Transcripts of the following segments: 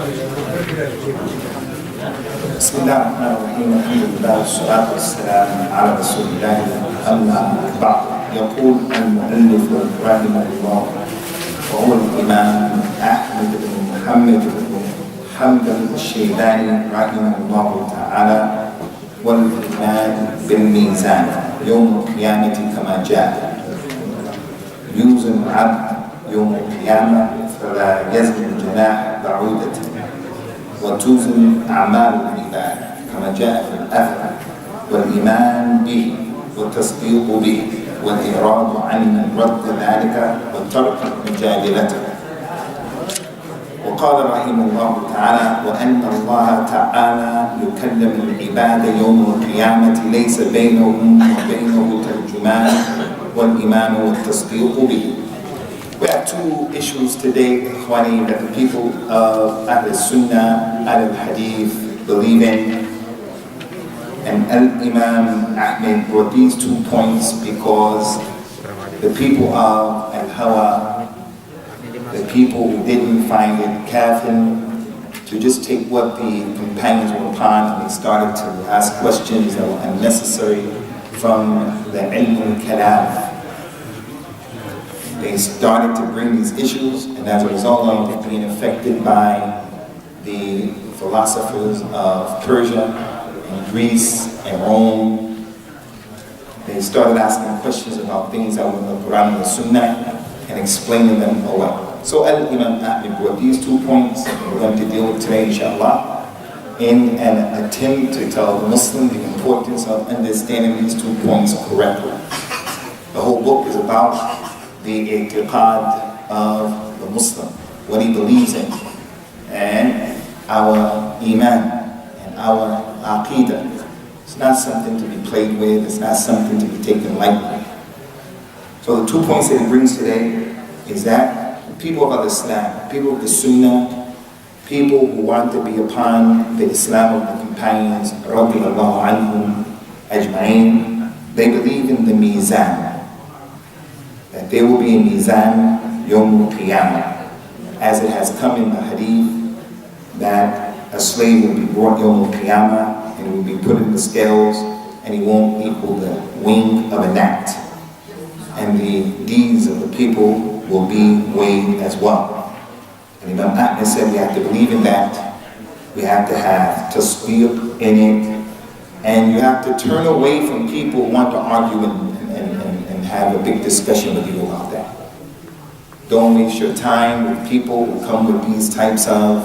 بسم الله الرحمن الرحيم الحمد لله والصلاة والسلام على رسول الله أما بعد. يقول المؤلف رحمه الله وهو الإمام أحمد بن محمد بن حنبل الشيباني رحمه الله تعالى والإيمان بالميزان يوم القيامة كما جاء يوزن العبد يوم القيامة فلا يزن جناح بعوضة وتوزن أعمال العباد كما جاء في الأثر والإيمان به والتصديق به والإعراض عن من رد ذلك وترك مجادلته. وقال رحمه الله تعالى وأن الله تعالى يكلم العباد يوم القيامة ليس بينهم وبينه ترجمان والإيمان والتصديق به. We have two issues today, Ikhwani, that the people of as-Sunnah, al-Hadith believe in. And Imam Ahmad brought these 2 points because the people of al-Hawa, the people who didn't find it kafin to just take what the companions were upon, and they started to ask questions that were unnecessary from the ilm al-kalam. They started to bring these issues, and as a result of being affected by the philosophers of Persia and Greece and Rome, they started asking questions about things that were in the Quran and the Sunnah and explaining them away. So Imam Ahmad brought these 2 points we're going to deal with today, inshallah, in an attempt to tell the Muslim the importance of understanding these 2 points correctly. The whole book is about the i'tiqad of the Muslim, what he believes in, and our iman and our aqidah. It's not something to be played with, it's not something to be taken lightly. So the 2 points that he brings today is that the people of Islam, people of the Sunnah, people who want to be upon the Islam of the companions, radiyallahu anhum ajma'in, they believe in the mizan, that there will be a mizan yawm al-qiyamah, as it has come in the hadith that a slave will be brought yawm al-qiyamah and will be put in the scales and he won't equal the wing of a gnat, and the deeds of the people will be weighed as well. And Imam Ahmad said we have to believe in that, we have to have tasdeeq in it, and you have to turn away from people who want to argue and have a big discussion with you about that. Don't waste your time with people who come with these types of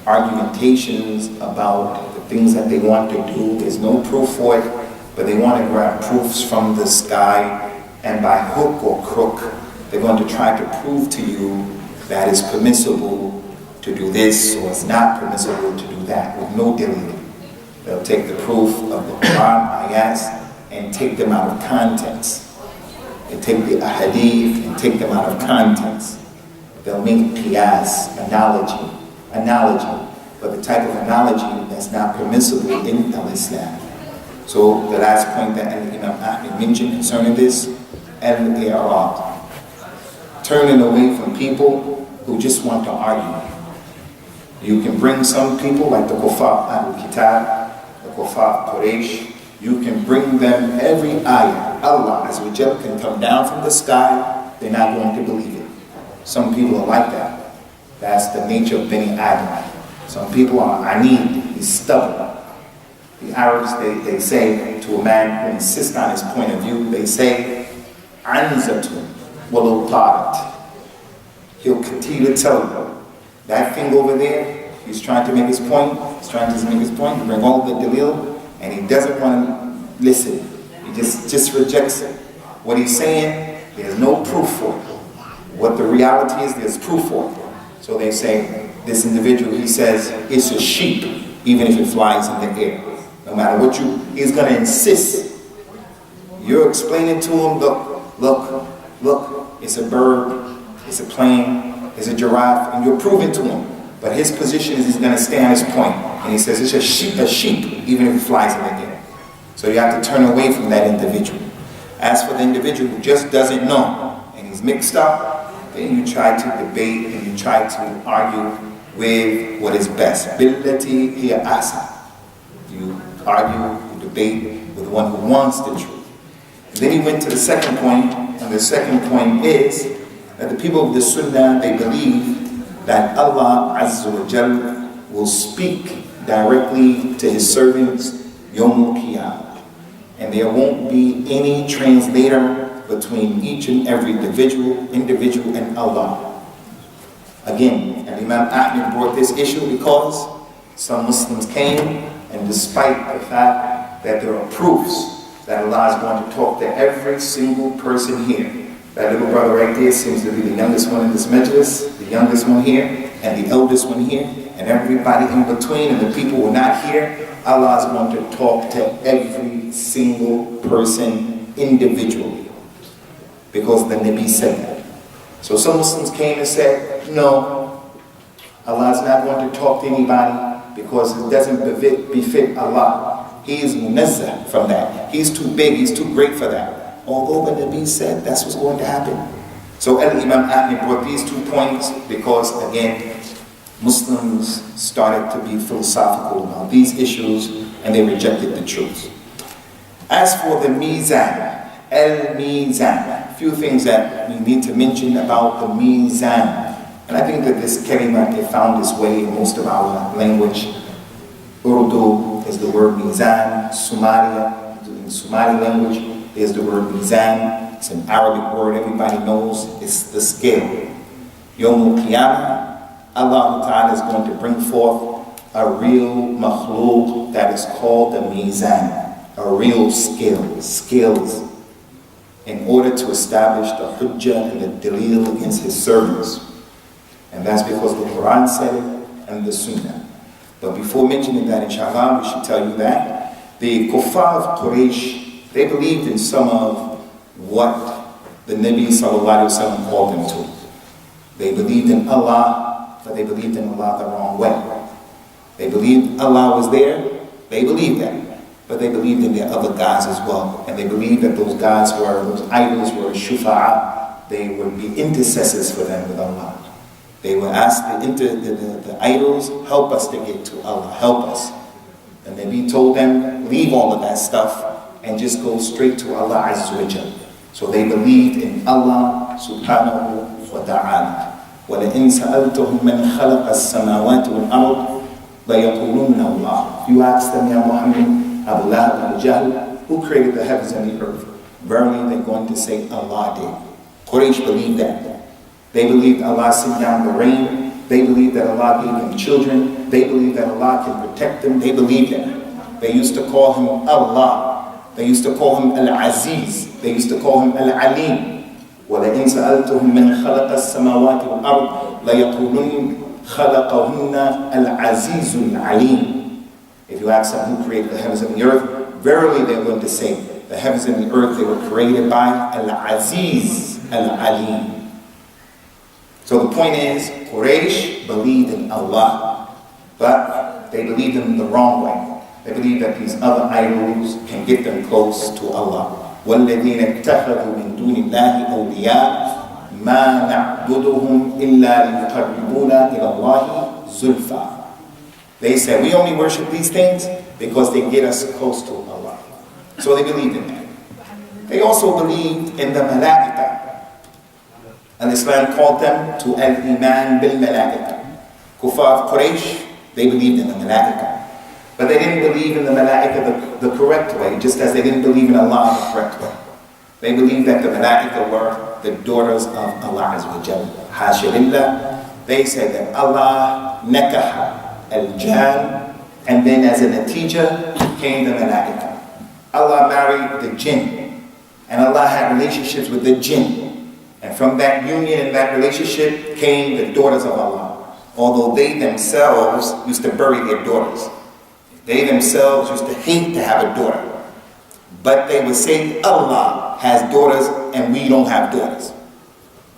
argumentations about the things that they want to do. There's no proof for it, but they want to grab proofs from the sky, and by hook or crook, they're going to try to prove to you that it's permissible to do this or it's not permissible to do that with no dalil. They'll take the proof of the Quran ayats and take them out of context. They take the ahadith and take them out of context. They'll make qiyas, analogy, but the type of analogy that's not permissible in Islam. So the last point that Imam Ahmad mentioned concerning this, al-i'rad, turning away from people who just want to argue. You can bring some people like the kuffar al-kitab, the kuffar Quraysh. You can bring them every ayah. Allah Azza wa Jalla can come down from the sky, they're not going to believe it. Some people are like that. That's the nature of Bani Adam. Some people are anid, he's stubborn. The Arabs, they say to a man who insists on his point of view, they say, anzatun walau tarat. He'll continue to tell you, that thing over there, he's trying to make his point, bring all the dalil, and he doesn't want to listen. He just rejects it. What he's saying, there's no proof for it. What the reality is, there's proof for it. So they say, this individual, he says, it's a sheep, even if it flies in the air. No matter what he's going to insist. You're explaining to him, look, it's a bird, it's a plane, it's a giraffe, and you're proving to him. But his position is he's going to stay on his point. And he says it's a sheep, even if it flies in the air. So you have to turn away from that individual. As for the individual who just doesn't know, and he's mixed up, then you try to debate and you try to argue with what is best. Billati hiya ahsan. You argue, you debate with the one who wants the truth. And then he went to the second point, and the second point is that the people of the Sunnah, they believe that Allah Azza wa Jal will speak directly to His servants Yawm al-Qiyamah. And there won't be any translator between each and every individual and Allah. Again, and Imam Ahmad brought this issue because some Muslims came, and despite the fact that there are proofs that Allah is going to talk to every single person here. That little brother right there seems to be the youngest one in this majlis, the youngest one here, and the eldest one here, and everybody in between, and the people who are not here. Allah is going to talk to every single person individually, because the Nabi said that. So some Muslims came and said, no, Allah is not going to talk to anybody because it doesn't befit Allah. He is munazzah from that. He's too big, he's too great for that. Although the Nabi said that's what's going to happen. So Imam Ahmad brought these 2 points because, again, Muslims started to be philosophical about these issues and they rejected the truth. As for the Mizan, Al-Mizan, a few things that we need to mention about the Mizan. And I think that this kalima, it found its way in most of our language. Urdu is the word Mizan. Somalia, in Somali language, is the word Mizan. It's an Arabic word everybody knows. It's the scale. Yawm al-Qiyamah, Allah Ta'ala is going to bring forth a real makhluk that is called the Mizan. A real scales, in order to establish the hujjah and the dalil against His servants. And that's because the Quran said it and the Sunnah. But before mentioning that, inshallah, we should tell you that the kuffar of Quraysh, they believed in some of what the Nabi sallallahu alaihi wasallam called them to. They believed in Allah, but they believed in Allah the wrong way. They believed Allah was there, they believed that. But they believed in their other gods as well. And they believed that those gods were, those idols were shufa'a. They would be intercessors for them with Allah. They would ask the idols, help us to get to Allah, help us. And then He told them, leave all of that stuff and just go straight to Allah Azza wa Jal. So they believed in Allah subhanahu wa ta'ala. وَلَئِنْ سَأَلْتُهُمْ مَنْ خَلَقَ السَّمَاوَاتِ وَالْأَرْضِ لَيَقُولُنَّ اللَّهُ. You ask them, Ya Muhammad, Abu Lahab, Abu Jahl, who created the heavens and the earth? Verily, they're going to say Allah did. Quraysh believed that. They believed Allah sent down the rain. They believed that Allah gave them children. They believed that Allah can protect them. They believed that. They used to call Him Allah. They used to call Him Al-Aziz. They used to call Him Al-Alim. وَلَئِنْ سَأَلْتُهُمْ مَنْ خَلَقَ السَّمَاوَاتِ وَالْأَرْضِ لَيَقُولُنَّ خَلَقَهُنَّ الْعَزِيزُ الْعَلِيمُ. If you ask them who created the heavens and the earth, verily they're going to say, the heavens and the earth, they were created by Al-Aziz Al-Alim. So the point is, Quraysh believed in Allah, but they believed in the wrong way. They believed that these other idols can get them close to Allah. وَالَّذِينَ اتَّخَذُوا مِن دُونِ اللَّهِ أَوْلِيَاءَ مَا نَعْبُدُهُمْ إِلَّا لِيُقَرِّبُونَا إِلَى اللَّهِ زُلْفَى. They said, we only worship these things because they get us close to Allah. So they believed in that. They also believed in the malaika. And Islam called them to al-iman bil-malaika. Kuffar of Quraysh, they believed in the malaika. But they didn't believe in the malaika the correct way, just as they didn't believe in Allah the correct way. They believed that the malaika were the daughters of Allah Azza wa Jalla. Hasha lillah. They said that Allah nakaha al-jan, and then as a natija came the malaika. Allah married the jinn, and Allah had relationships with the jinn. And from that union and that relationship came the daughters of Allah. Although they themselves used to bury their daughters. They themselves used to hate to have a daughter. But they would say, Allah has daughters and we don't have daughters.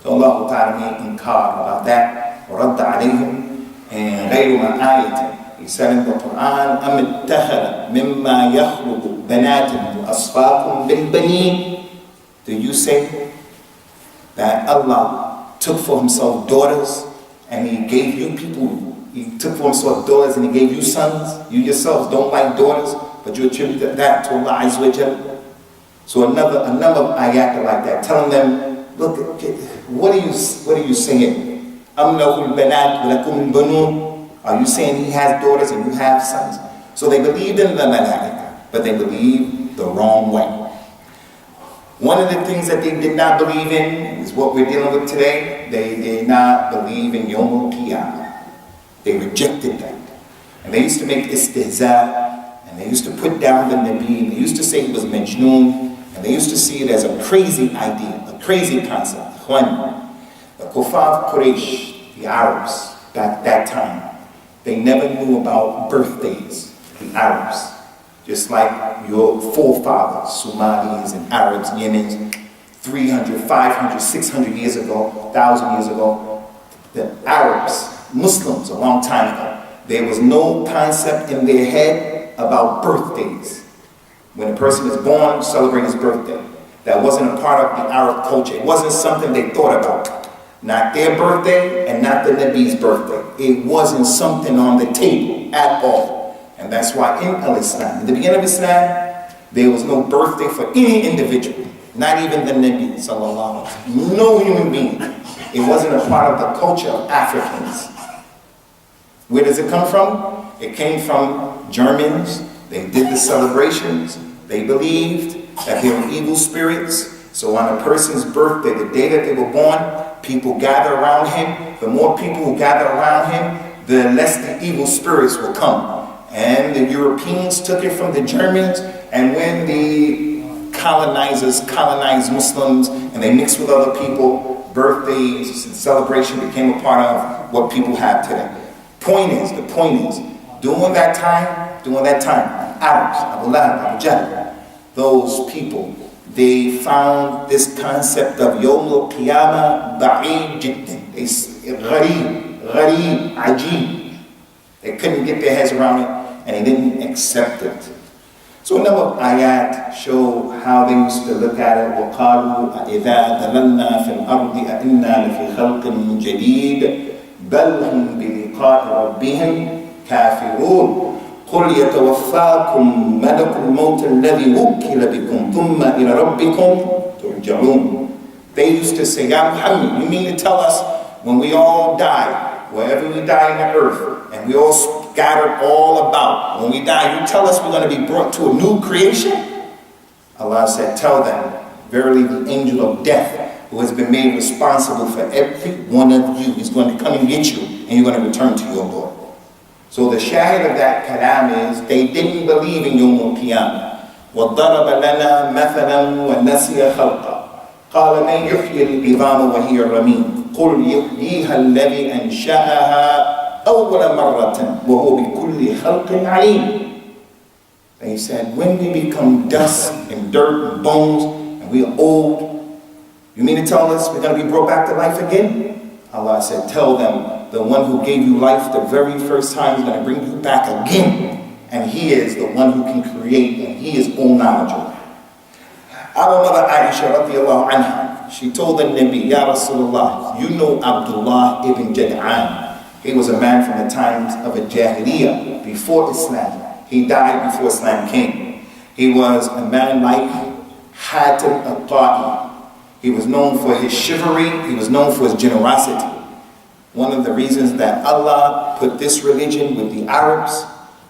So Allah Ta'ala made inkar about that. وَرَدَّ عَلَيْهِمْ and غَيْرُ مَا آيَةٍ. He said in the Quran, أَمِ اتَّخَذَ مِمَّا يَخْلُقُ بَنَاتٍ وَأَصْفَاكُمْ بِالْبَنِينَ. Do you say that Allah took for Himself daughters and He gave you people He took for himself daughters and he gave you sons. You yourselves don't like daughters, but you attribute that to Allah Azza wa Jalla. So another ayat like that, telling them, look, what are you saying? Am lahul banat wa lakum banun? Are you saying he has daughters and you have sons? So they believed in the malaika, but they believed the wrong way. One of the things that they did not believe in is what we're dealing with today. They did not believe in Yawm al-Qiyamah. They rejected that. And they used to make istihza, and they used to put down the Nabi, they used to say he was Majnoon, and they used to see it as a crazy idea, a crazy concept. The Kuffar of Quraysh, the Arabs, back that time, they never knew about birthdays, the Arabs. Just like your forefathers, Somalis and Arabs, Yemens, 300, 500, 600 years ago, 1,000 years ago, the Arabs, Muslims, a long time ago, there was no concept in their head about birthdays. When a person is born, celebrate his birthday. That wasn't a part of the Arab culture. It wasn't something they thought about. Not their birthday and not the Nabi's birthday. It wasn't something on the table at all. And that's why in Islam, in the beginning of Islam, there was no birthday for any individual. Not even the Nabi, sallallahu alaihi wasallam. No human being. It wasn't a part of the culture of Africans. Where does it come from? It came from Germans. They did the celebrations. They believed that they were evil spirits. So on a person's birthday, the day that they were born, people gather around him. The more people who gather around him, the less the evil spirits will come. And the Europeans took it from the Germans, and when the colonizers colonized Muslims and they mixed with other people, birthdays and celebration became a part of what people have today. The point is, during that time, Arabs, Abu Lahab, Abu Jahl, those people, they found this concept of Yawm al-Qiyamah ba'id jiddan. Gharib, ajib. They couldn't get their heads around it, and they didn't accept it. So a number of ayat show how they used to look at it. وَقَالُوا أَإِذَا ضَلَلْنَا فِي الْأَرْضِ أَإِنَّا لَفِي خَلْقٍ جَدِيدٍ بَلْ هُمْ بِلِقَاءِ رَبِّهِمْ كَافِرُونَ قُلْ يَتَوَفَّاكُمْ مَلَكُ الْمَوْتِ الَّذِي وُكِّلَ بِكُمْ ثُمَّ إِلَى رَبِّكُمْ تُرْجَعُونَ. They used to say, Ya Muhammad, you mean to tell us when we all die, wherever we die in the earth, and we all scattered all about, when we die, you tell us we're going to be brought to a new creation? Allah said, tell them, verily the angel of death, who has been made responsible for every one of you, is going to come and get you, and you're going to return to your Lord. So the shahid of that kalam is, they didn't believe in Yawm al-Qiyamah. وَضَرَبَ لَنَا مَثَلًا وَنَسِيَ خَلْقًا قَالَ مَنْ يُحْيِي الْعِظَامَ وَهِيَ رَمِيمٌ قُلْ يُحْيِيهَا الَّذِي أَنْشَأَهَا أَوَّلَ مَرَّةٍ وَهُوَ بِكُلِّ خَلْقٍ عَلِيمٌ. They said, when we become dust and dirt and bones and we are old, you mean to tell us we're going to be brought back to life again? Allah said, tell them, the one who gave you life the very first time is going to bring you back again. And he is the one who can create, and he is all knowledgeable. Our mother Aisha radiallahu anha, she told the Nabi, Ya Rasulullah, you know Abdullah ibn Jad'an. He was a man from the times of a Jahiliyyah, before Islam. He died before Islam came. He was a man like Hatim al-Ta'i. He was known for his chivalry. He was known for his generosity. One of the reasons that Allah put this religion with the Arabs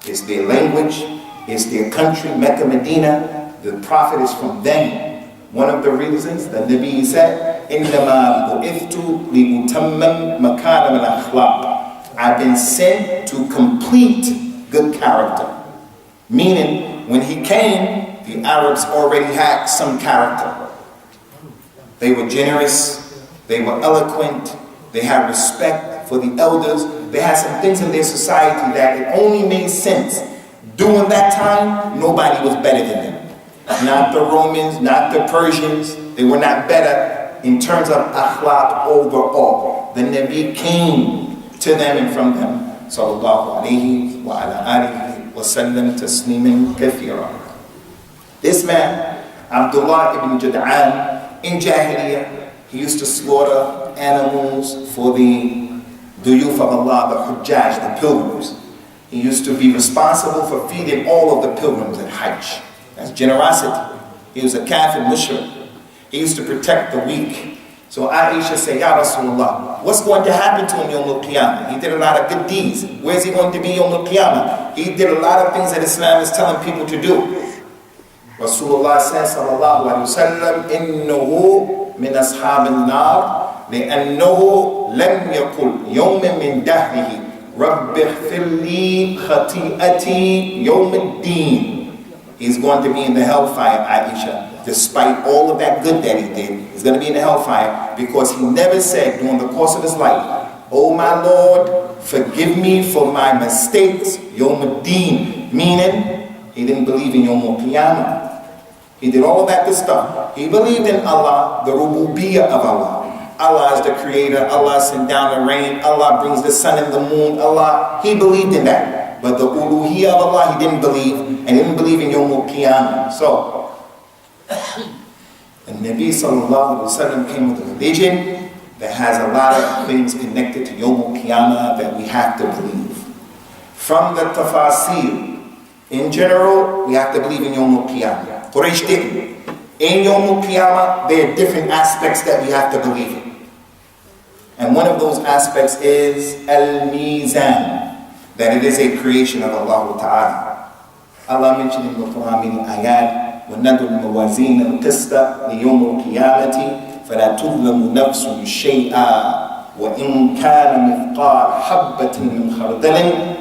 is their language, is their country, Mecca, Medina. The Prophet is from them. One of the reasons the Nabi said, إِنَّمَا بُعِثْتُ لِأُتَمَّمْ مَكَارِمَ الْأَخْلَاقِ. I've been sent to complete good character. Meaning, when he came, the Arabs already had some character. They were generous, they were eloquent, they had respect for the elders, they had some things in their society that it only made sense. During that time, nobody was better than them. Not the Romans, not the Persians, they were not better in terms of akhlaq overall. The Nabi came to them and from them. Sallallahu alayhi wa ala alihi wa sallam tasliman kathira. This man, Abdullah ibn Jad'an, in Jahiliyyah, he used to slaughter animals for the the youth of Allah, the Hujjaj, the pilgrims. He used to be responsible for feeding all of the pilgrims at Hajj. That's generosity. He was a kafir mushrik. He used to protect the weak. So Aisha said, Ya Rasulullah, what's going to happen to him Yawm al-Qiyamah? He did a lot of good deeds. Where's he going to be Yawm al-Qiyamah? He did a lot of things that Islam is telling people to do. Rasulullah says, sallallahu alayhi wa sallam, إِنَّهُ مِنْ أَصْحَابِ النَّارِ لِأَنَّهُ لَمْ يَقُلْ يَوْمٍ مِنْ دَهْرِهِ رَبِّ اغْفِرْ لِي خَطِيئَتِي يَوْمِ الدِّينِ. He's going to be in the hellfire, Aisha. Despite all of that good that he did, he's going to be in the hellfire because he never said during the course of his life, oh my Lord, forgive me for my mistakes, Yawm al-Din, meaning he didn't believe in Yawm al-Qiyamah. He did all of that good stuff. He believed in Allah, the rububiyyah of Allah. Allah is the creator, Allah sent down the rain, Allah brings the sun and the moon, Allah, he believed in that. But the uluhiyyah of Allah, he didn't believe, and he didn't believe in Yawm al-Qiyamah. So, and Nabi sallallahu alayhi wa sallam came with a religion that has a lot of things connected to Yawm al-Qiyamah that we have to believe. From the tafasir, in general, we have to believe in Yawm al-Qiyamah. Quraysh didn't. In Yawm al-Qiyamah, there are different aspects that we have to believe in. And one of those aspects is al-Mizan, that it is a creation of Allah Ta'ala. Allah mentioned in the Quran many ayat, وَنَدُ الْمَوَازِينَ الْقِسْطَ لِيَوْمِ الْقِيَامَةِ فَلَا تُظْلَمُ نَفْسٌ شَيْئًا وَإِنْ كَانَ مِثْقَالَ حَبَّةٍ مِنْ خَرْدَلٍ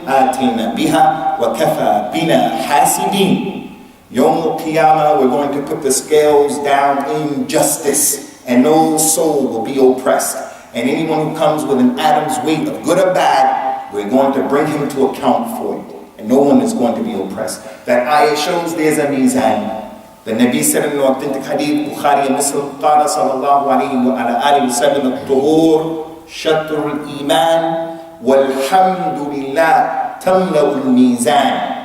آتَيْنَا بِهَا وَكَفَى بِنَا حَاسِبِينَ. Yawm al-Qiyamah, we're going to put the scales down in justice, and no soul will be oppressed. And anyone who comes with an atom's weight of good or bad, we're going to bring him to account for it. And no one is going to be oppressed. That ayah shows there's a mizan. The Nabi said in an authentic hadith, Bukhari and Muslim, قال صلى الله عليه وعلى آله وسلم الطهور شطر الإيمان والحمد لله تملأ الميزان.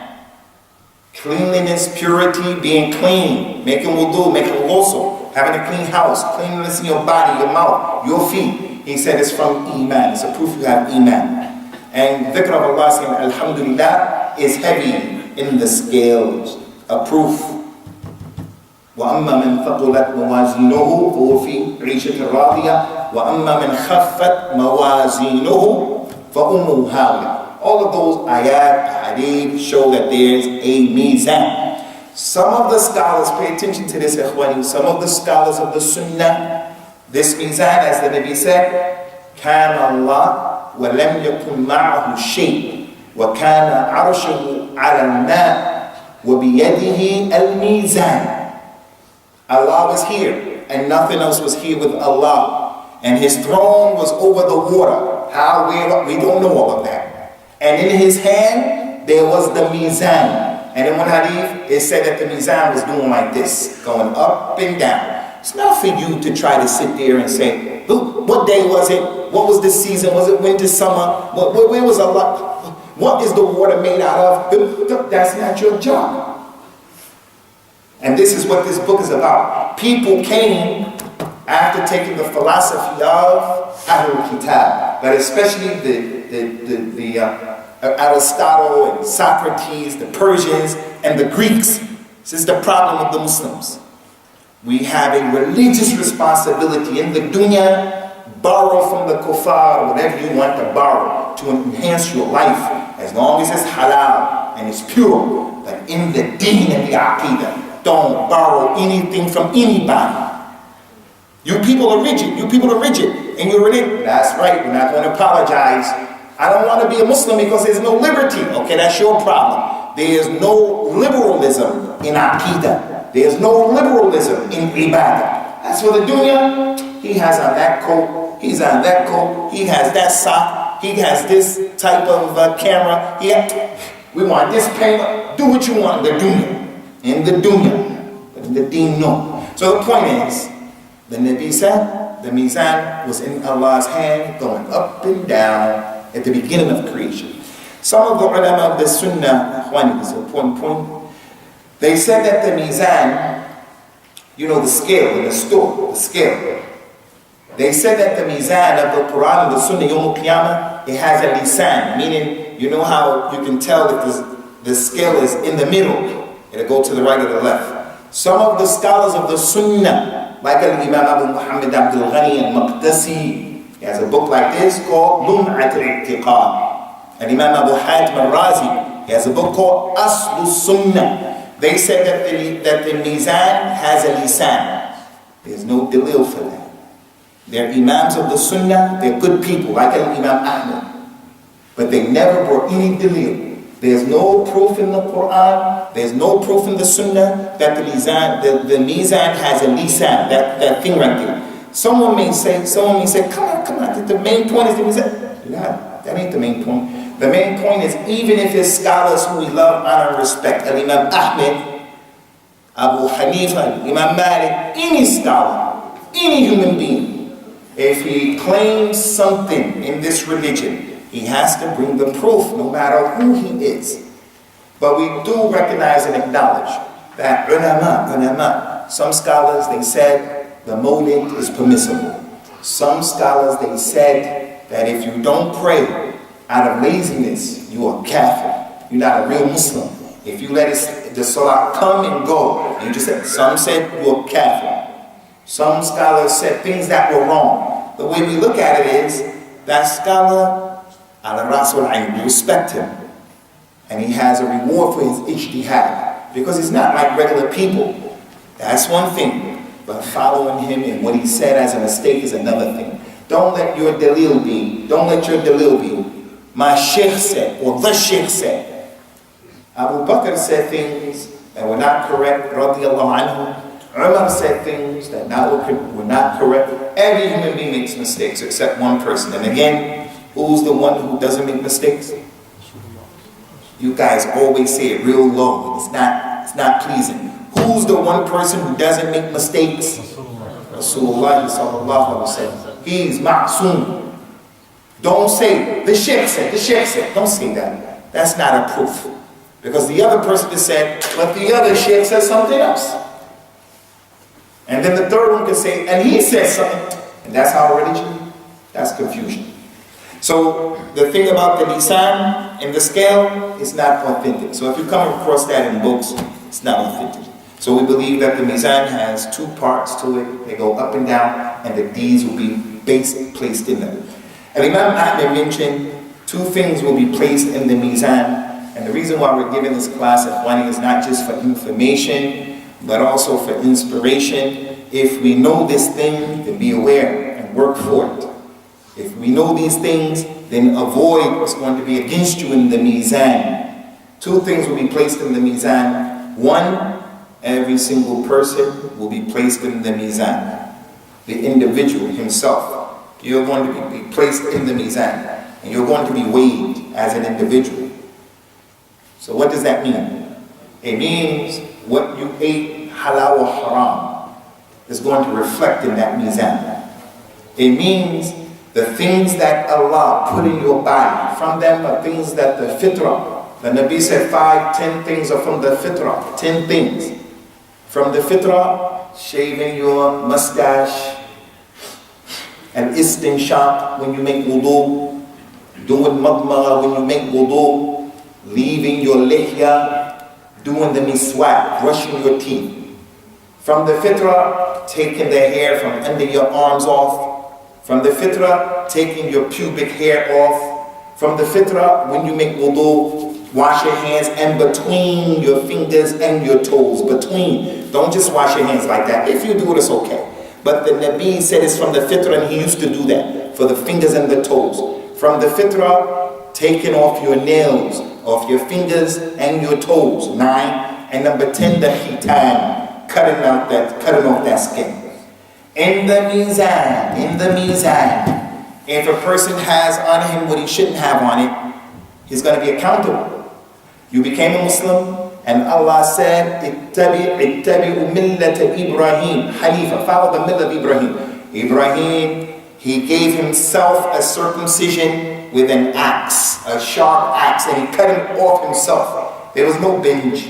Cleanliness, purity, being clean, making wudu, making ghusl, having a clean house, cleanliness in your body, your mouth, your feet. He said it's from Iman. It's a proof you have Iman. And dhikr of Allah saying Alhamdulillah is heavy in the scales, a proof. وَأَمَّا مَنْ ثَقُلَتْ مَوَازِينُهُ فَهُوَ فِي عِيشَةٍ رَاضِيَةٍ وَأَمَّا مَنْ خَفَّتْ مَوَازِينُهُ فَأُمُّهُ هَاوِيَةٌ. All of those ayat, hadith show that there's a mizan. Some of the scholars, pay attention to this, ikhwani, some of the scholars of the Sunnah, this mizan, as the Nabi said, كَانَ اللَّهُ وَلَمْ يَكُنْ مَعَهُ شَيْءٍ وَكَانَ عَرْشُهُ عَلَى الْمَاءِ وَبِيَدِهِ الْمِيزَانِ. Allah was here, and nothing else was here with Allah. And His throne was over the water. How? We don't know all of that. And in His hand, there was the mizan. And in one hadith, it said that the mizan was doing like this, going up and down. It's not for you to try to sit there and say, look, what day was it? What was this season? Was it winter, summer? Where was Allah? What is the water made out of? That's not your job. And this is what this book is about. People came after taking the philosophy of Ahlul Kitab, but especially the Aristotle and Socrates, the Persians and the Greeks. This is the problem of the Muslims. We have a religious responsibility in the dunya. Borrow from the kuffar, whatever you want to borrow to enhance your life, as long as it's halal and it's pure. But in the deen and the aqidah, don't borrow anything from anybody. You people are rigid. You people are rigid. And you're rigid. That's right. We're not going to apologize. I don't want to be a Muslim because there's no liberty. Okay, that's your problem. There is no liberalism in aqidah. There's no liberalism in ibadah. That's for the dunya. He has on that coat. He's on that coat. He has that sock. He has this type of camera. We want this payment. Do what you want in the dunya. In the dunya. But in the deen, no. So the point is, the Nabi said, the mizan was in Allah's hand, going up and down at the beginning of creation. Some of the ulama of the Sunnah, this is an important point, they said that the mizan, you know, the scale in the store, the scale, They said that the mizan of the Quran and the Sunnah Yawm al-Qiyamah, it has a lisan, meaning you know how you can tell if the scale is in the middle, it'll go to the right or the left. Some of the scholars of the Sunnah, like Imam Abu Muhammad Abdul Ghani al-Maqdisi, he has a book like this called Lum'at al-I'tiqad. And Imam Abu Hatim al-Razi, he has a book called as-Sunnah. They said that the mizan has a lisan. There's no dalil for that. They're imams of the Sunnah, they're good people, like Imam Ahmad. But they never brought any dalil. There's no proof in the Quran, there's no proof in the Sunnah that the mizan has a lisan, that thing right there. Someone may say, come on, the main point is the mizan. No, that ain't the main point. The main point is, even if it's scholars who we love, honor, and respect, Imam Ahmad, Abu Hanifa, Imam Malik, any scholar, any human being, if he claims something in this religion, he has to bring the proof, no matter who he is. But we do recognize and acknowledge that ulama, some scholars, they said the mawlid is permissible. Some scholars, they said that if you don't pray out of laziness, you are kafir. You're not a real Muslim. If you let the salah come and go, you just said, some said you're kafir. Some scholars said things that were wrong. The way we look at it is, that scholar, ala rasul ayn, we respect him. And he has a reward for his ijtihad. Because he's not like regular people. That's one thing. But following him and what he said as a mistake is another thing. Don't let your dalil be, my sheikh said, or the sheikh said. Abu Bakr said things that were not correct, radiyallahu anhu. Umar said things that were not correct. Every human being makes mistakes except one person. And again, who's the one who doesn't make mistakes? You guys always say it real low. It's not pleasing. Who's the one person who doesn't make mistakes? Rasulullah sallallahu alaihi wasallam. He's ma'soom. Don't say, the sheikh said. Don't say that. That's not a proof. Because the other person just said, but the other sheikh said something else. And then the third one could say, and he said something. And that's our religion. That's confusion. So the thing about the lisan and the scale is not authentic. So if you come across that in books, it's not authentic. So we believe that the mizan has two parts to it. They go up and down, and the deeds will be placed in them. And Imam Ahmad mentioned two things will be placed in the mizan. And the reason why we're giving this class at Wani is not just for information, but also for inspiration. If we know this thing, then be aware and work for it. If we know these things, then avoid what's going to be against you in the mizan. Two things will be placed in the mizan. One, every single person will be placed in the mizan. The individual himself. You're going to be placed in the mizan. And you're going to be weighed as an individual. So what does that mean? It means what you ate, halal or haram, is going to reflect in that mizan. It means the things that Allah put in your body, from them are things that the fitrah, the Nabi said 10 things are from the fitrah, 10 things. From the fitrah, shaving your mustache, and istinshaq when you make wudu, doing madmara when you make wudu, leaving your lihya, doing the miswak, brushing your teeth. From the fitrah, taking the hair from under your arms off. From the fitrah, taking your pubic hair off. From the fitrah, when you make wudu, wash your hands and between your fingers and your toes. Between. Don't just wash your hands like that. If you do it, it's okay. But the Nabi said it's from the fitrah, and he used to do that for the fingers and the toes. From the fitrah, taking off your nails, off your fingers and your toes. 9. And number 10, the khitan, cutting off that skin. In the mizan, if a person has on him what he shouldn't have on it, he's going to be accountable. You became a Muslim, and Allah said, ittabi'u millata Ibrahim, Hanifa, follow the millah of Ibrahim. Ibrahim, he gave himself a circumcision with an axe, a sharp axe, and he cut him off himself. There was no binge.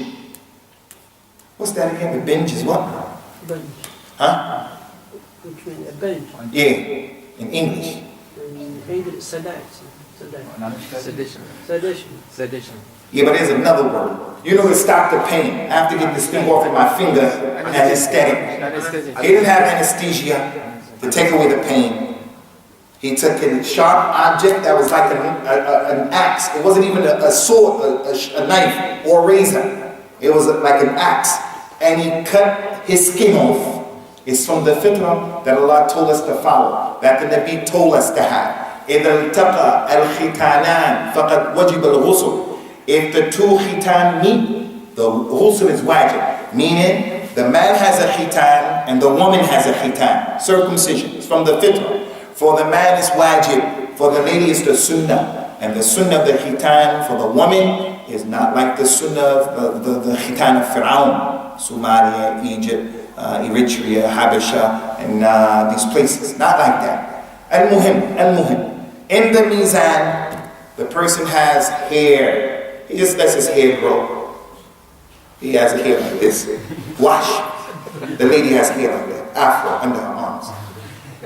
What's that again? The binge is what? Huh? Which means a bench. Yeah, in English. In English, sedition. Yeah, but there's another word. You know, to stop the pain. I have to get this thing off of my finger. Anesthetic. He didn't have anesthesia to take away the pain. He took a sharp object that was like an axe. It wasn't even a sword, a knife, or a razor. It was like an axe. And he cut his skin off. It's from the fitrah that Allah told us to follow, that the Nabi told us to have. إِذَا الْتَقَى الْخِتَانَانِ فَقَدْ وَجِبَ الْغُسُلُ. If the two khitan meet, the ghusl is wajib. Meaning, the man has a khitan and the woman has a khitan. Circumcision. It's from the fitrah. For the man is wajib. For the lady is the sunnah. And the sunnah of the khitan for the woman is not like the sunnah of the khitan of Fir'aun. Somalia, Egypt, Eritrea, Habasha, and these places. Not like that. Al-Muhim. In the mizan, the person has hair. He just lets his hair grow. He has a hair like this. Wash. The lady has hair like that. Afro under her arms.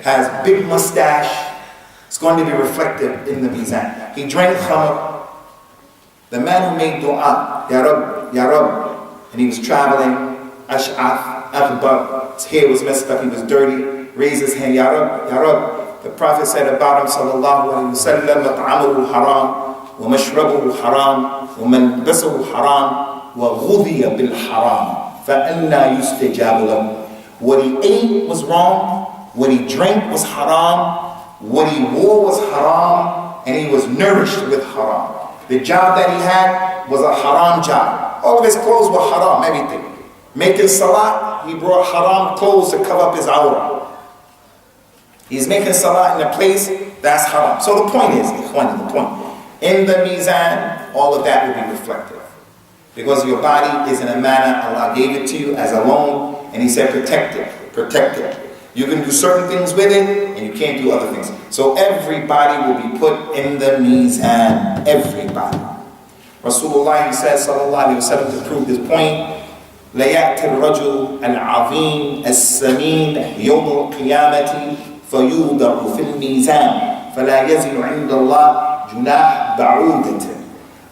Has big mustache. It's going to be reflected in the mizan. He drank khamr. The man who made dua, Ya Rab, Ya Rab, and he was traveling, Ash'ath, Akhbar, his hair was messed up, he was dirty, raised his hand, Ya Rab, Ya Rab. The Prophet said about him, sallallahu alayhi wa sallam, مَطْعَمُهُ حَرَامٌ وَمَشْرَبُهُ حَرَامٌ وَمَنْبَسَهُ حَرَامٌ وَغُذِيَ بِالْحَرَامِ فَأَنَّا يُسْتَجَابُ لَهُ. What he ate was wrong, what he drank was haram, what he wore was haram, and he was nourished with haram. The job that he had was a haram job. All of his clothes were haram, everything. Making salat, he brought haram clothes to cover up his awrah. He's making salah in a place that's haram. So the point is, in the mizan, all of that will be reflected. Because your body is in a manner, Allah gave it to you as a loan, and He said protect it. You can do certain things with it, and you can't do other things. So everybody will be put in the mizan. Everybody. Rasulullah says, sallallahu alayhi wa sallam, to prove this point, لَيَأْتِ الرَّجُلُ الْعَظِيمُ السَّمِينُ يَوْمُ الْقِيَامَةِ فَيُوضَعُ فِي الْمِيزَانِ فَلَا يَزِنُ عِنْدَ اللَّهِ جُنَاحَ بَعُودَةٍ.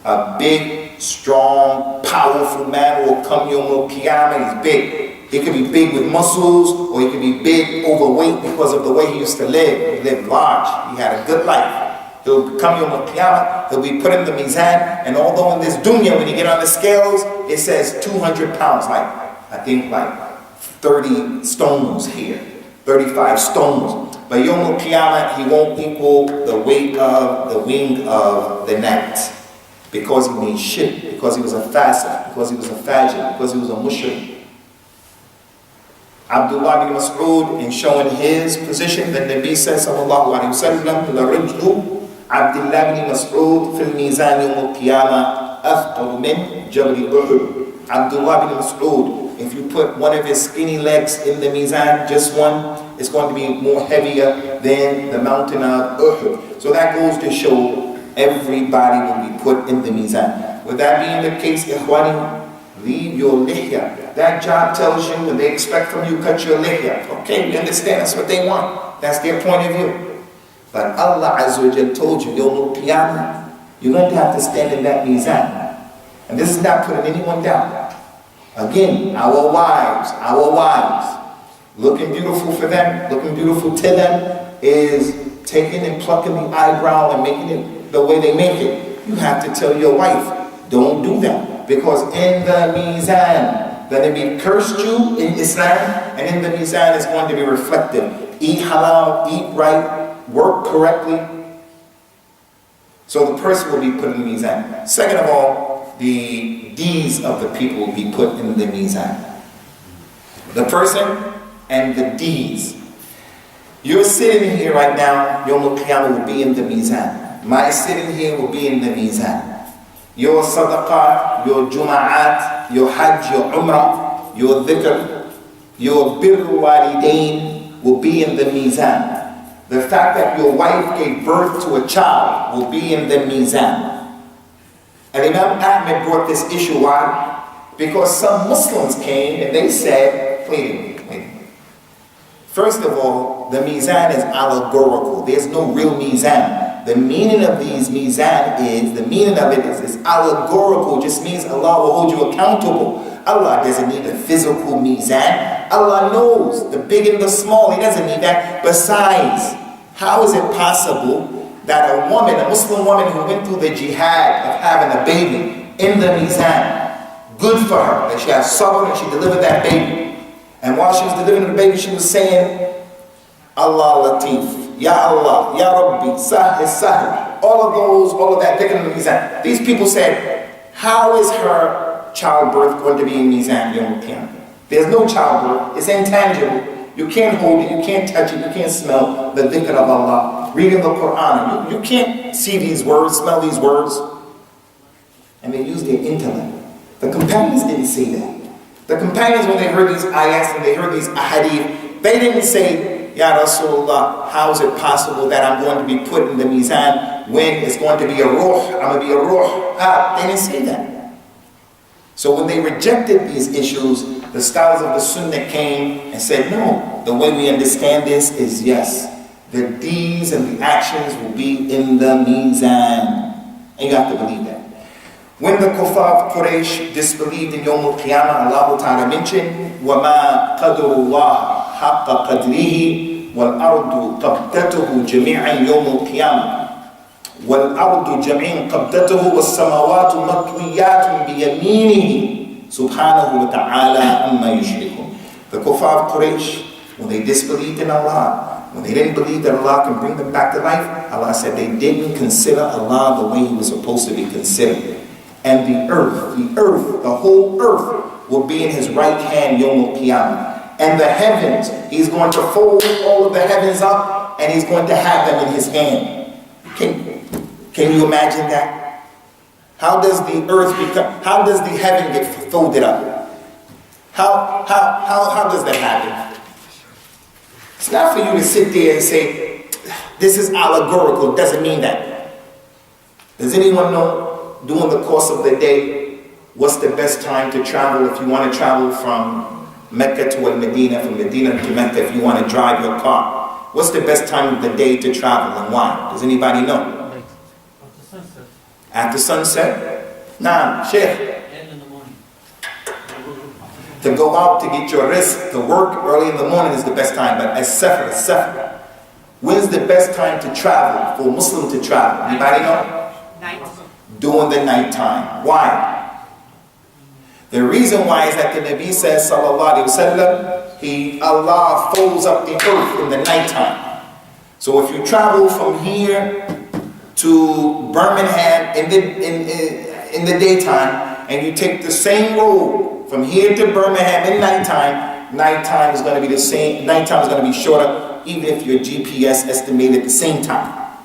A big, strong, powerful man will come Yawm al-Qiyamah. He's big. He could be big with muscles, or he could be big, overweight because of the way he used to live. He lived large. He had a good life. He'll come Yawm al-Qiyamah. He'll be put in the mizan. And although in this dunya, when you get on the scales, it says 200 pounds. I think 30 stones here. 35 stones. But Yawm al-Qiyamah, he won't equal the weight of the wing of the gnat. Because he made shirk, because he was a fasiq, because he was a fajr, because he was a mushrik. Abdullah bin Mas'ud, in showing his position, the Nabi says, sallallahu alayhi wa sallam, لَرِجْلُ Abdullah bin Mas'ud fil mizan yawm al-qiyamah أَثْقَلُ مِنْ جَبْلِ أُحُدٍ. Abdullah bin Mas'ud, if you put one of his skinny legs in the mizan, just one, it's going to be more heavier than the mountain of Uhud. So that goes to show everybody will be put in the mizan. With that being the case, ikhwani, leave your lihya. That job tells you when they expect from you, cut your lihya. Okay, we understand, that's what they want. That's their point of view. But Allah Azza wa Jal told you, Yawm al-Qiyamah, you're going to have to stand in that mizan. And this is not putting anyone down. Again, our wives, looking beautiful for them, looking beautiful to them, is taking and plucking the eyebrow and making it the way they make it. You have to tell your wife, don't do that. Because in the mizan, the Nabi cursed you in Islam, and in the mizan is going to be reflected. Eat halal, eat right, work correctly. So the person will be put in the mizan. Second of all, the deeds of the people will be put in the mizan. The person and the deeds. You're sitting here right now, Yawm al-Qiyamah will be in the mizan. My sitting here will be in the mizan. Your sadaqah, your juma'at, your hajj, your umrah, your dhikr, your birru walidain will be in the mizan. The fact that your wife gave birth to a child will be in the mizan. And Imam Ahmad brought this issue. Why? Because some Muslims came and they said, wait a minute. First of all, the mizan is allegorical. There's no real mizan. The meaning of these mizan is, the meaning of it is allegorical, just means Allah will hold you accountable. Allah doesn't need a physical mizan. Allah knows the big and the small. He doesn't need that. Besides, how is it possible that a woman, a Muslim woman who went through the jihad of having a baby in the mizan, good for her, that she has sabr and she delivered that baby. And while she was delivering the baby, she was saying, Allah Latif, Ya Allah, Ya Rabbi, Sahih, Sahih. All of that, taken in the mizan. These people said, how is her childbirth going to be in mizan Yawm al-Qiyamah? There's no childbirth. It's intangible. You can't hold it. You can't touch it. You can't smell the dhikr of Allah. Reading the Quran. You can't see these words, smell these words. And they use their intellect. The companions didn't say that. The companions, when they heard these ayats and they heard these ahadith, they didn't say, Ya Rasulullah, how is it possible that I'm going to be put in the mizan when it's going to be a ruh? I'm going to be a ruh. They didn't say that. So when they rejected these issues, the scholars of the Sunnah came and said, no, the way we understand this is yes, the deeds and the actions will be in the mizan. And you have to believe that. When the kuffar of Quraysh disbelieved in Yawm al-Qiyamah, Allah Ta'ala mentioned, وَمَا قَدْرُ اللَّهِ حَقَّ قَدْرِهِ وَالْأَرْضُ قَبْضَتُهُ جَمِيعًا يَوْمَ الْقِيَامَةِ وَالْأَرْضُ جَمِيعًا قَبْضَتُهُ وَالسَّمَاوَاتُ مَطْوِيَّاتٌ بِيَمِينِهِ سُبْحَانَهُ وَتَعَالَى عَمَّا يُشْرِكُونَ. The kuffar of Quraysh, when they disbelieved in Allah, when they didn't believe that Allah can bring them back to life, Allah said they didn't consider Allah the way He was supposed to be considered. And the whole earth will be in His right hand Yawm al-Qiyamah. And the heavens, He's going to fold all of the heavens up and He's going to have them in His hand. Can you imagine that? How does the heaven get folded up? How does that happen? It's not for you to sit there and say, this is allegorical, it doesn't mean that. Does anyone know, during the course of the day, what's the best time to travel if you want to travel from Mecca to Medina, from Medina to Mecca if you want to drive your car? What's the best time of the day to travel and why? Does anybody know? After sunset. After sunset? Nah, Sheikh. In the morning. To go out to get your risk, to work early in the morning is the best time, but as-Safar. When's the best time to travel, for a Muslim to travel? Anybody know? Night. During the night time. Why? The reason why is that the Nabi says, sallallahu alaihi wasallam, Allah folds up the earth in the night time. So if you travel from here to Birmingham in the daytime, and you take the same road from here to Birmingham in nighttime is going to be the same. Nighttime is going to be shorter, even if your GPS estimated the same time,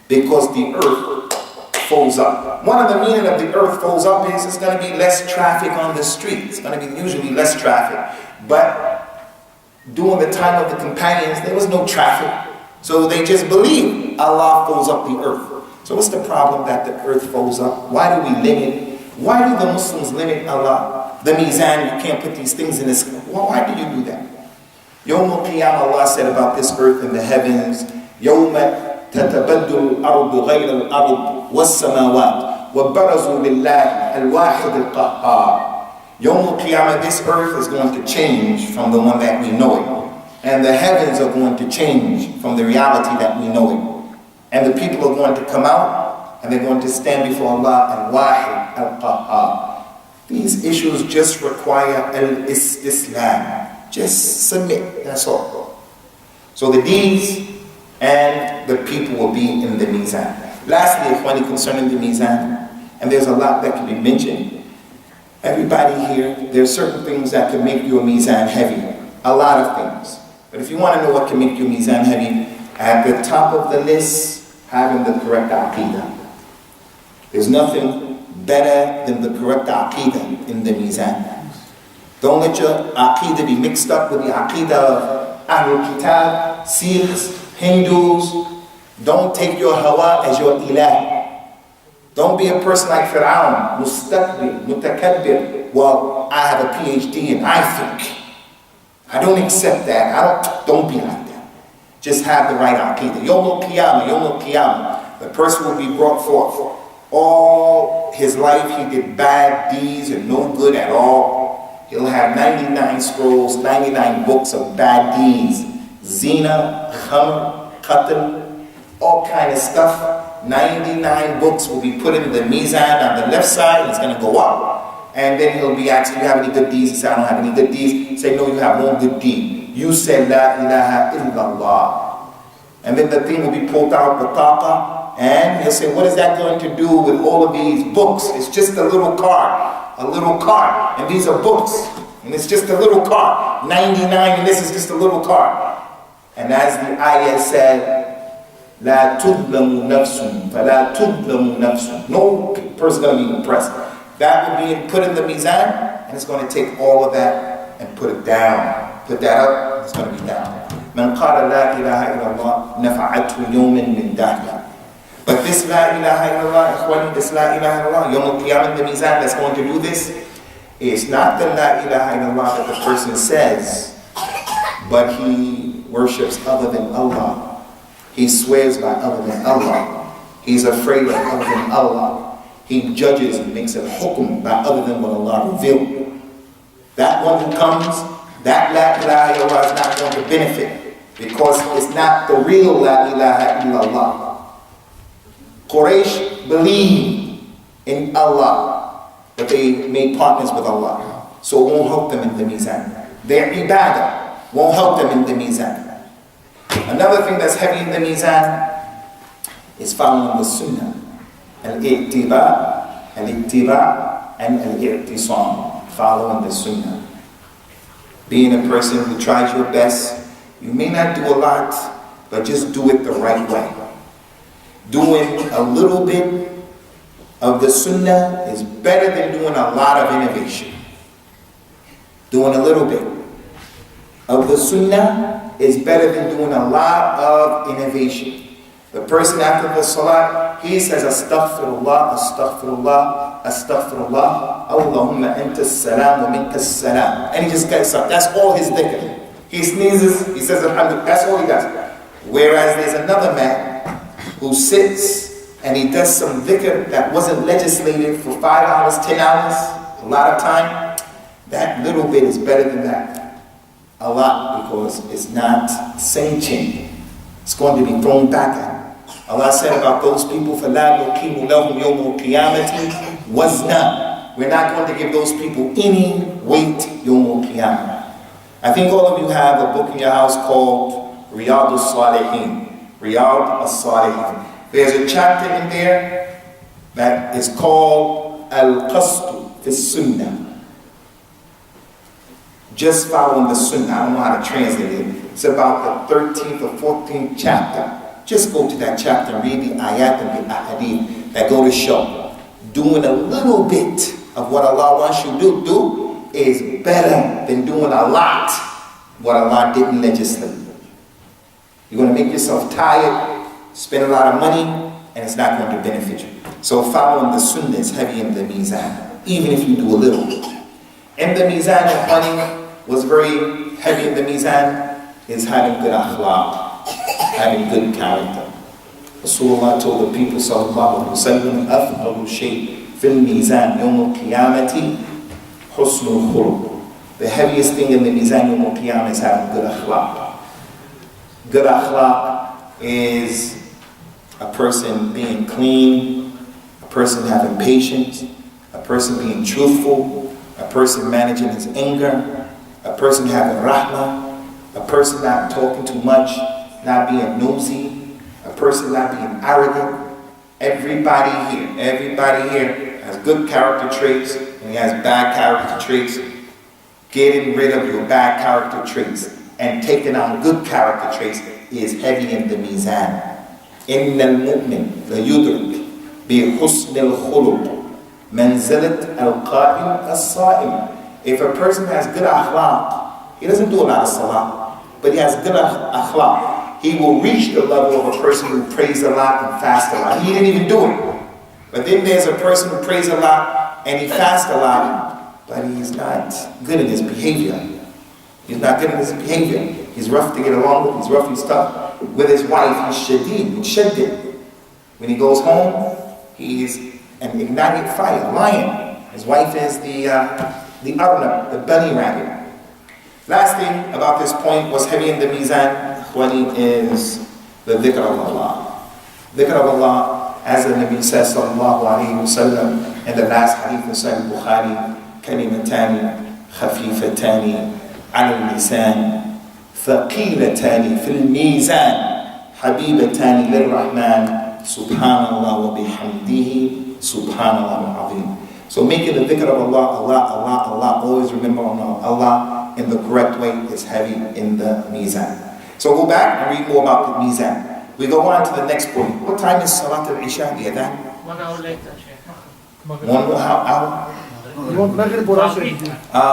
because the earth folds up. One of the meaning of the earth folds up is it's going to be less traffic on the street. It's going to be usually less traffic. But during the time of the companions, there was no traffic. So they just believed Allah folds up the earth. So what's the problem that the earth folds up? Why do we limit? Why do the Muslims limit Allah? The mizan, you can't put these things in this. Why do you do that? Yawm al-Qiyamah, Allah said about this earth and the heavens, يَوْمَ تَتَبَدُّلُ الْأَرْضُ غَيْرَ الْأَرْضِ وَالسَّمَاوَاتِ وَبَرَزُوا لِلَّهِ الْوَاحِدِ الْقَهَّارِ. Yawm al-Qiyamah, this earth is going to change from the one that we know it. And the heavens are going to change from the reality that we know it. And the people are going to come out and they're going to stand before Allah al-Wahid al-Qahhar. These issues just require al-Islam. Just submit, that's all. So the deeds and the people will be in the mizan. Lastly, ikhwani, concerning the mizan, and there's a lot that can be mentioned. Everybody here, there are certain things that can make your mizan heavy. A lot of things. But if you want to know what can make your mizan heavy, at the top of the list, having the correct aqidah. There's nothing better than the correct aqidah in the mizan. Don't let your aqidah be mixed up with the aqidah of Ahlul Kitab, Sikhs, Hindus. Don't take your hawa as your ilah. Don't be a person like Fir'aun, mustakbir, mutakabbir. Well, I have a PhD and I think. I I don't accept that. Don't be like that. Just have the right aqidah. Yawm al-Qiyamah, Yawm al-Qiyamah. The person will be brought forth. All his life he did bad deeds and no good at all. He'll have 99 scrolls, 99 books of bad deeds. Zina, khamr, qatl, all kind of stuff. 99 books will be put in the mizan on the left side, and it's going to go up. And then he'll be asked, do you have any good deeds? He said, I don't have any good deeds. He said, no, you have one good deed. You said, La ilaha illallah. And then the thing will be pulled out, bataqa, and he'll say, what is that going to do with all of these books? It's just a little card, and these are books, and it's just a little card. 99, and this is just a little card. And as the ayah said, La tudlamu nafsun, fala tudlamu nafsun. No person going to be impressed. That will be put in the mizan, and it's going to take all of that and put it down. Put that up, it's going to be down. Man qala la ilaha illallah nafa'athu yawmin min dahya. But this la ilaha illallah, ikhwani, this la ilaha illallah, yawm al-qiyamah, the mizan that's going to do this, is not the la ilaha illallah that the person says, but he worships other than Allah. He swears by other than Allah. He's afraid of other than Allah. He judges and makes a hukum by other than what Allah revealed. That one who comes, that la ilaha illallah is not going to benefit, because it's not the real la ilaha illallah. Quraysh believed in Allah, but they made partners with Allah. So it won't help them in the mizan. Their ibadah won't help them in the mizan. Another thing that's heavy in the mizan is following the sunnah. Al-i'tiba, and al-i'tisam. Following the sunnah. Being a person who tries your best. You may not do a lot, but just do it the right way. Doing a little bit of the sunnah is better than doing a lot of innovation. Doing a little bit of the sunnah is better than doing a lot of innovation. The person after the salat, he says, Astaghfirullah, Astaghfirullah, Astaghfirullah, Allahumma anta as-salam wa minka as-salam. And he just gets up. That's all his dhikr. He sneezes, he says alhamdulillah, that's all he does. Whereas there's another man who sits and he does some dhikr that wasn't legislated for 5 hours, 10 hours, a lot of time. That little bit is better than that. A lot, because it's not sentient. It's going to be thrown back at him. Allah said about those people, فَلَا نُقِيمُ لَهُمْ يَوْمُ الْقِيَامَةِ وَزْنًا. We're not going to give those people any weight يَوْمُ الْقِيَامَةِ. I think all of you have a book in your house called Riyadh al-Salihin. Riyadh al-Salihin. There's a chapter in there that is called Al-Qasdu fi Sunnah. Just following the Sunnah. I don't know how to translate it. It's about the 13th or 14th chapter. Just go to that chapter and read the ayat and the ahadith that go to show. Doing a little bit of what Allah wants you to do is better than doing a lot what Allah didn't legislate. You're going to make yourself tired, spend a lot of money, and it's not going to benefit you. So following the sunnah is heavy in the mizan, even if you do a little. In the mizan, the money was very heavy in the mizan, is having good akhlaq, having good character. Rasulullah told the people, sallallahu alaihi wasallam, afdalu shay fil mizan yawm al-qiyamati husnul khuluq. The heaviest thing in the mizan yawm al-qiyamah is having good akhlaq. Good akhlaq is a person being clean, a person having patience, a person being truthful, a person managing his anger, a person having rahmah, a person not talking too much, not being nosy, a person not being arrogant. Everybody here has good character traits and he has bad character traits. Getting rid of your bad character traits and taking on good character traits is heavy in the mizan. إِنَّ الْمُؤْمِنِ لَيُدْرِكْ بِحُسْنِ الْخُلُقِ مَنْزِلَةَ الْقَائِمِ الصَّائِمِ. If a person has good akhlaq, he doesn't do a lot of salah, but he has good akhlaq, he will reach the level of a person who prays a lot and fasts a lot. He didn't even do it. But then there's a person who prays a lot and he fasts a lot, but he's not good in his behavior. He's not good in his behavior. He's rough to get along with. He's rough and tough. With his wife, he's shadeed. When he goes home, he's an ignited fire, a lion. His wife is the arnab, the bunny rabbit. Last thing about this point was heavy in the mizan, is the dhikr of Allah. Dhikr of Allah, as the Nabi says, sallallahu alayhi wa sallam, in the last hadith of Sahih Bukhari, kalimatani, khafifatani, ala al-lisan, thaqilatani, fil mizan, habibatani lil-Rahman, subhanallah wa bihamdihi, subhanallah al-azim. So making the dhikr of Allah, always remember Allah in the correct way is heavy in the mizan. So go back and read more about the mizan. We go on to the next point. What time is Salat al-Isha? The adhan? 1 hour later, Sheikh. 1 hour? You want Maghrib or Asr?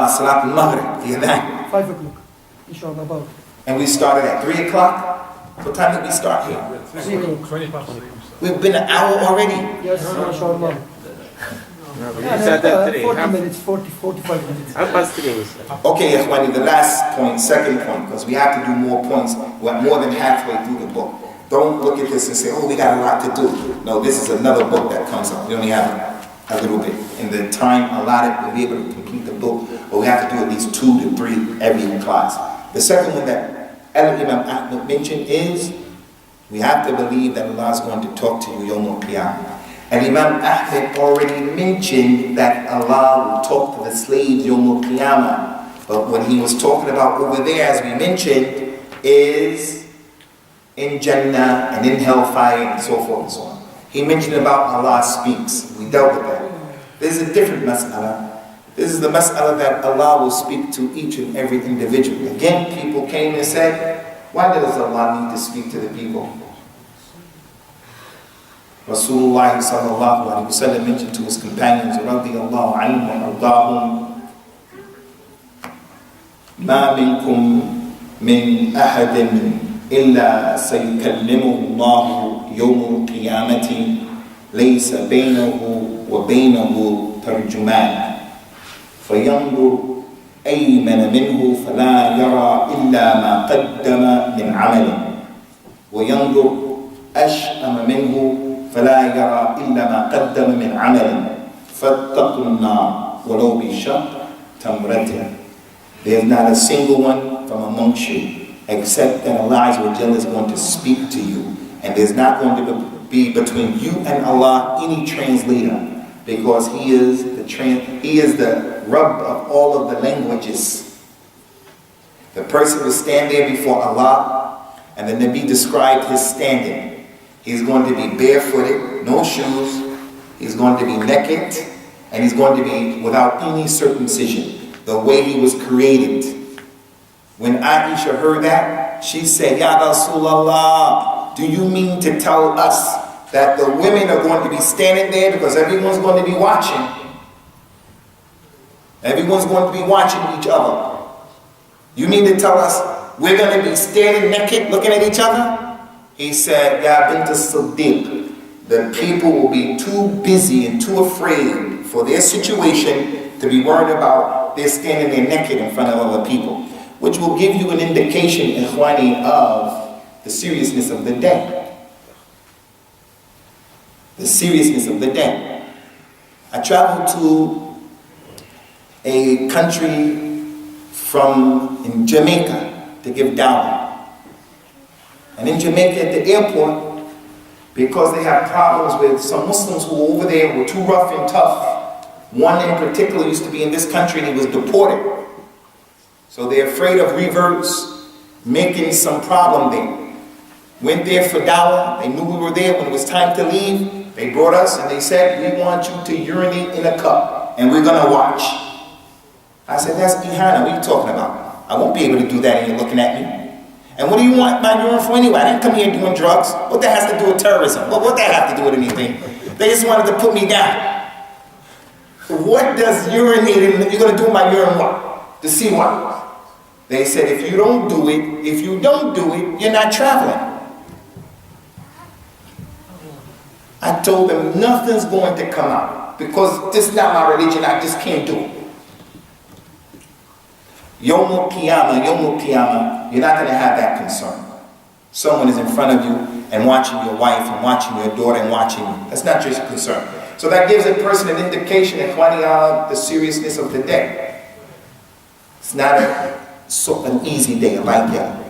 Salat al-Maghrib, the adhan. 5 o'clock. Inshallah, about. And we started at 3 o'clock. What time did we start here? 20 past. We've been an hour already. Yes, inshallah. You said that today. 40 minutes, 45 minutes. Half past 3 was Okay, Ikhwani, the last point, second point, because we have to do more points. We're more than halfway through the book. Don't look at this and say, oh, we got a lot to do. No, this is another book that comes up. We only have a little bit. In the time allotted, we'll be able to complete the book, but we have to do at least 2 to 3 every class. The second one that Imam Ahmad mentioned is, we have to believe that Allah is going to talk to you Yawm al-Qiyamah. And Imam Ahmad already mentioned that Allah will talk to the slaves Yawm al-Qiyamah. But what he was talking about over there, as we mentioned, is in Jannah and in Hellfire and so forth and so on. He mentioned about Allah speaks. We dealt with that. This is a different mas'ala. This is the mas'ala that Allah will speak to each and every individual. Again, people came and said, why does Allah need to speak to the people? Rasulullah sallallahu alayhi wa sallam mentioned to his companions, radiyallahu anhum wa ardahum, ما منكم من أحد إلا سيكلمه الله يوم القيامة ليس بينه وبينه ترجمان فينظر أيمن منه فلا يرى إلا ما قدم من عمله وينظر أشأم منه فلا يرى إلا ما قدم من عمله فاتقوا النار ولو بشق تمرته. There is not a single one from amongst you except that Allah is going to speak to you, and there's not going to be between you and Allah any translator, because He is the Rabb of all of the languages. The person will stand there before Allah, and the Nabi described his standing. He's going to be barefooted, no shoes. He's going to be naked, and he's going to be without any circumcision, the way he was created. When Aisha heard that, she said, Ya Rasulallah, do you mean to tell us that the women are going to be standing there because everyone's going to be watching? Everyone's going to be watching each other. You mean to tell us we're going to be standing naked looking at each other? He said, Ya bint as-Siddiq, the people will be too busy and too afraid for their situation to be worried about they're standing there naked in front of other people, which will give you an indication, Ikhwani, of the seriousness of the day. The seriousness of the day. I traveled to a country in Jamaica to give dawah. And in Jamaica at the airport, because they have problems with some Muslims who were over there who were too rough and tough. One in particular used to be in this country and he was deported. So they're afraid of reverts making some problem there. Went there for dawah. They knew we were there. When it was time to leave, they brought us and they said, we want you to urinate in a cup and we're going to watch. I said, that's ihana. What are you talking about? I won't be able to do that and you're looking at me. And what do you want my urine for anyway? I didn't come here doing drugs. What that has to do with terrorism? What that have to do with anything? They just wanted to put me down. What does urinating, you're going to do my urine what? To see what? They said, if you don't do it, you're not traveling. I told them nothing's going to come out because this is not my religion, I just can't do it. Yawmul Qiyamah, you're not going to have that concern. Someone is in front of you and watching your wife and watching your daughter and watching you. That's not your concern. So that gives a person an indication of the seriousness of the day. It's not an easy day, a light day.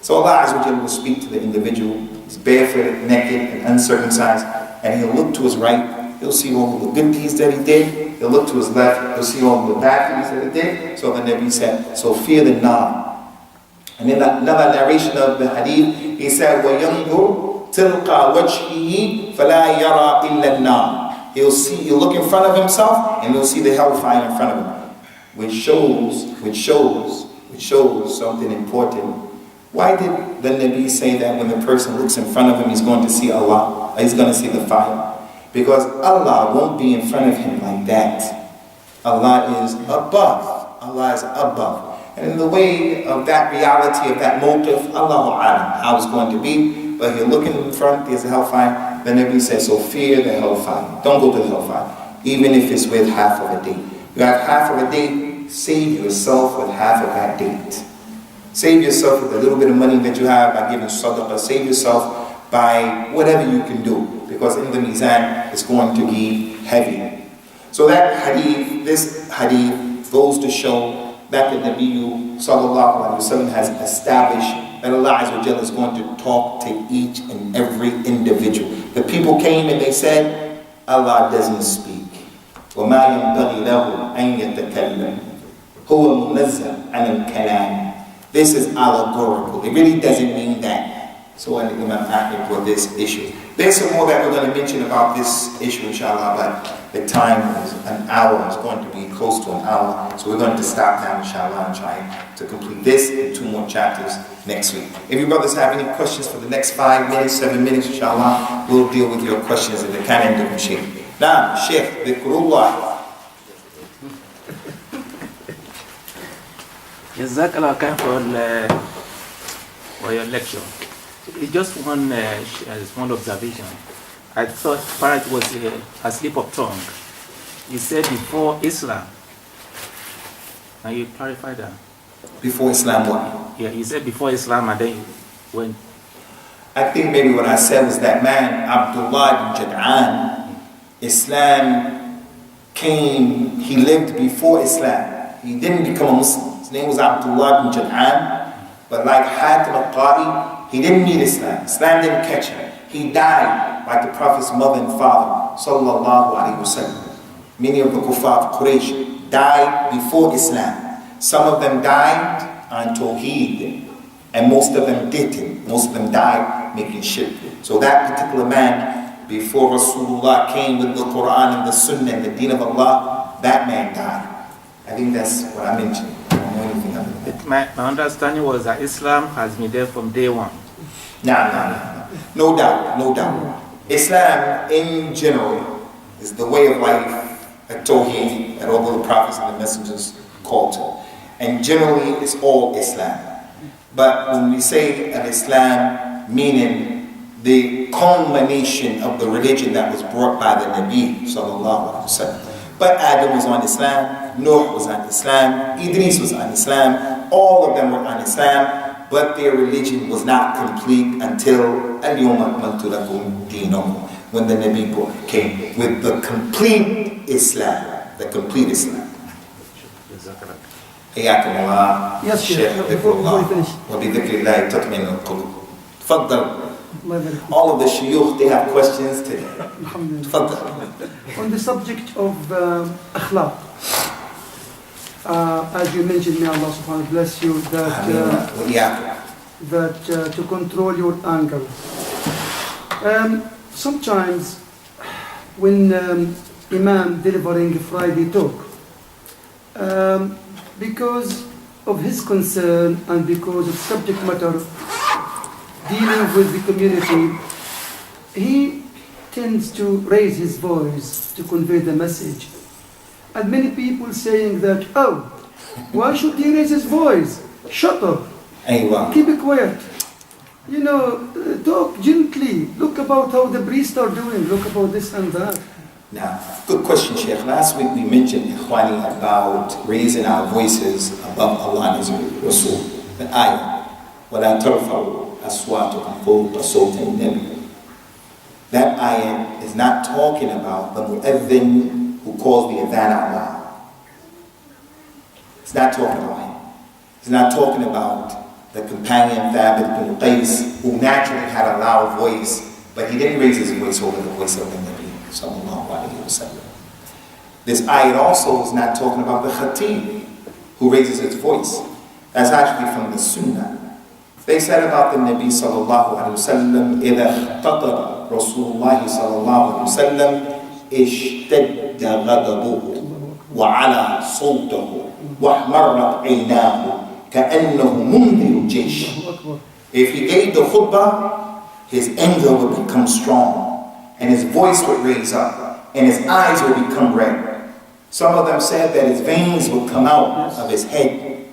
So Allah Azza wa Jalla will speak to the individual. He's barefooted, naked, and uncircumcised, and he'll look to his right. He'll see all the good deeds that he did. He'll look to his left. He'll see all the bad deeds that he did. So the Nabi said, so fear the nar. And in another narration of the hadith, he said, وَيَنْظُرْ تِلْقَى وَجْهِهِ فَلَا يَرَى إِلَّا النَّارِ. He'll look in front of himself, and he'll see the hellfire in front of him. Which shows something important. Why did the Nabi say that when the person looks in front of him, he's going to see Allah, he's going to see the fire? Because Allah won't be in front of him like that. Allah is above. Allah is above. And in the way of that reality, of that motive, Allahu A'lam, how it's going to be. But you're looking in front, there's a hellfire. The Nabi says, so fear the hellfire. Don't go to the hellfire. Even if it's with half of a day. You have half of a day, save yourself with half of that date. Save yourself with a little bit of money that you have by giving sadaqah. Save yourself by whatever you can do. Because in the mizan, it's going to be heavy. So that hadith, this hadith, goes to show that the Nabi sallallahu alaihi wasallam has established that Allah Azza wa Jalla is going to talk to each and every individual. The people came and they said, Allah doesn't speak. وَمَا يَنْبَغِي لَهُ أَنْ يَتَكَلَّمْ هُوَ مُنَزَّهٌ عَنِ الْكَلَامِ. This is allegorical. It really doesn't mean that. So I think Imam Ahmad for this issue. There's some more that we're going to mention about this issue, inshallah, but the time is an hour. It's going to be close to an hour. So we're going to stop now, inshallah, and try to complete this and 2 more chapters next week. If you brothers have any questions for the next 5 minutes, 7 minutes, inshallah, we'll deal with your questions in the kind of shape. Now, Sheikh, dhikrullah. Jazakallah khair for your lecture. It's just one small observation. I thought Faraj was a slip of tongue. You said before Islam. Can you clarify that? Before Islam what? Yeah, you said before Islam and then when... I think maybe what I said was that man, Abdullah ibn Jad'an, Islam came, he lived before Islam. He didn't become a Muslim. His name was Abdullah ibn Jad'an, but like Hatim al-Ta'i, he didn't meet Islam. Islam didn't catch him. He died like the Prophet's mother and father, sallallahu alaihi wasallam. Many of the kuffar of Quraysh died before Islam. Some of them died on Tawheed, and most of them didn't. Most of them died making shirk. So that particular man, before Rasulullah came with the Quran and the Sunnah and the Deen of Allah, that man died. I think that's what I mentioned. I don't know anything other than that. My understanding was that Islam has been there from day one. No doubt. Islam in general is the way of life, a Tawheed, that all the prophets and the messengers called to. And generally it's all Islam. But when we say an Islam, meaning the culmination of the religion that was brought by the Nabi sallallahu alaihi wasallam. But Adam was on Islam, Noah was on Islam, Idris was on Islam, all of them were on Islam, but their religion was not complete until Al-Yawma Akmaltu Lakum Dinakum, when the Nabi came with the complete Islam, حياكم الله الشيخ ذكر الله وبذكر الله تطمئن القلوب. تفضل. All of the shuyukh, they have questions today. تفضل. On the subject of akhlaq, as you mentioned, may Allah subhanahu wa ta'ala bless you, that to control your anger. Sometimes when Imam delivering Friday talk, because of his concern and because of subject matter dealing with the community, he tends to raise his voice to convey the message. And many people saying that, oh, why should he raise his voice? Shut up. Keep it quiet. You know, talk gently. Look about how the priests are doing. Look about this and that. Now, good question, Sheikh. Last week we mentioned, Ikhwani, about raising our voices above Allah and His Rasul. The ayah, وَلَا تَرْفَعُوا أَصْوَاتُكُمْ فَوْقَ صَوْتِ النَّبِيِّ. That ayah is not talking about the mu'adhin who calls the adhan out loud. It's not talking about him. It's not talking about the companion Thabit bin Qais, who naturally had a loud voice, but he didn't raise his voice over the voice of the Nabi sallallahu alayhi wa sallam. This ayat also is not talking about the khatib, who raises his voice. That's actually from the Sunnah. They said about the Nabi sallallahu alayhi wa sallam, إِذَا اخْتَطَرَ رَسُولُ اللَّهِ sallallahu alayhi wa sallam اشْتَدَّ غَضَبُهُ وَعَلَى صَوْتَهُ وَأَحْمَرَّتْ عَيْنَاهُ كَأَنَّهُ مُنذِرُ جَيْشٍ. If he gave the khutbah, his anger would become strong, and his voice would raise up, and his eyes would become red. Some of them said that his veins would come out of his head,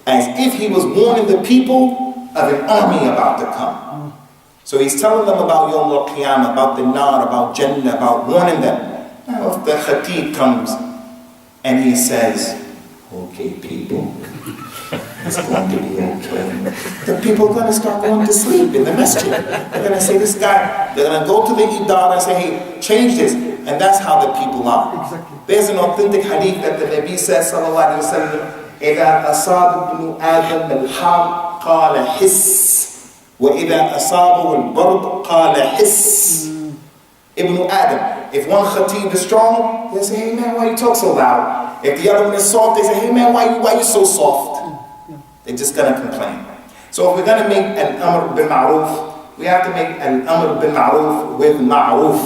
as if he was warning the people of an army about to come. So he's telling them about Yawm al-Qiyamah, about the Nar, about Jannah, about warning them. Now if the khatib comes and he says, okay people, it's going to be okay, the people are going to start going to sleep in the masjid. They're going to say, this guy, they're going to go to the idara and say, hey, change this. And that's how the people are. Exactly. There's an authentic hadith that the Nabi says, sallallahu alayhi wa sallam, إِذَا أَصَابَ ابْنُ آدَمَ الْحَرْ قَالَ حِسْ وَإِذَا أَصَابَهُ الْبَرْضُ قَالَ حِسْ. Ibn Adam, if one khatib is strong, they say, hey man, why you talk so loud? If the other one is soft, they say, hey man, why you so soft? They're just going to complain. So if we're going to make an amr bil ma'ruf, we have to make an amr bil ma'ruf with ma'ruf.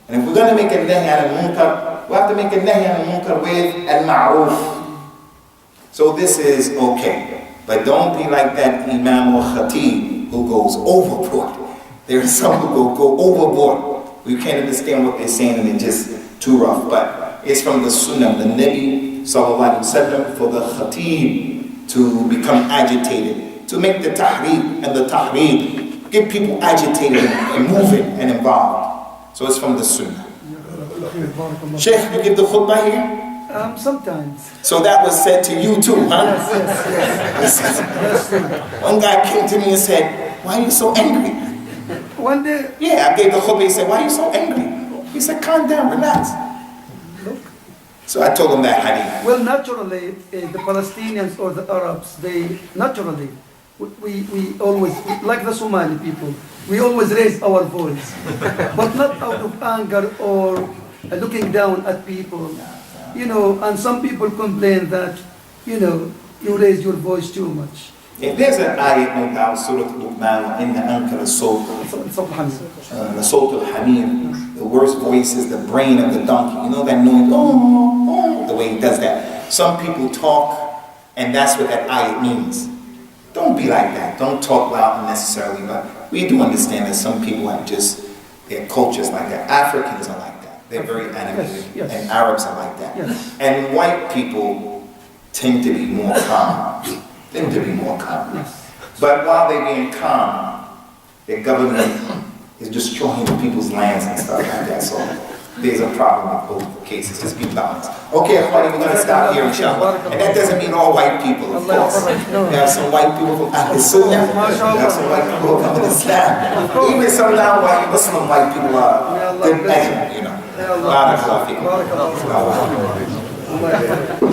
And if we're going to make a nahy an munkar, we have to make a nahy an munkar with al ma'ruf. So this is okay. But don't be like that imam or khatib who goes overboard. There are some who go overboard. We can't understand what they're saying and they're just too rough. But it's from the Sunnah, the Nabi sallallahu alayhi wa sallam, for the khatib to become agitated, to make the tahreed and the tahreed, get people agitated and moving and involved. So it's from the Sunnah. Sheikh, you give the khutbah here? Sometimes. So that was said to you too, huh? Yes. One guy came to me and said, why are you so angry? One day, Yeah, I gave the khutbah. He said, why are you so angry? He said, calm down, relax. So I told him that hadith. well, naturally, the Palestinians or the Arabs, they naturally, we always, like the Somali people, we always raise our voice, but not out of anger or looking down at people. You know, and some people complain that, you know, you raise your voice too much. If there's an ayat no doubt, Surah Al-Luqman, in the Ankara Sawt, the Sawt al-Hamir, the worst voice is the brain of the donkey. You know that noise, the way he does that. Some people talk, and that's what that ayat means. Don't be like that. Don't talk loud unnecessarily, but we do understand that some people have just, their cultures like that. Africans are like that. They're very animated, yes. and Arabs are like that. Yes. And white people tend to be more calm. Yes. But while they're being calm, their government is destroying people's lands and stuff like that. So there's a problem with both cases. Just be balanced. Okay, everybody, we're going to stop here, inshallah. And that doesn't mean all white people, of course. We have some white people from as-Sunnah. We have some white people who come to Islam. Even some non-white Muslim white people are good measure, you know. Barakallahu feekum. Barakallahu.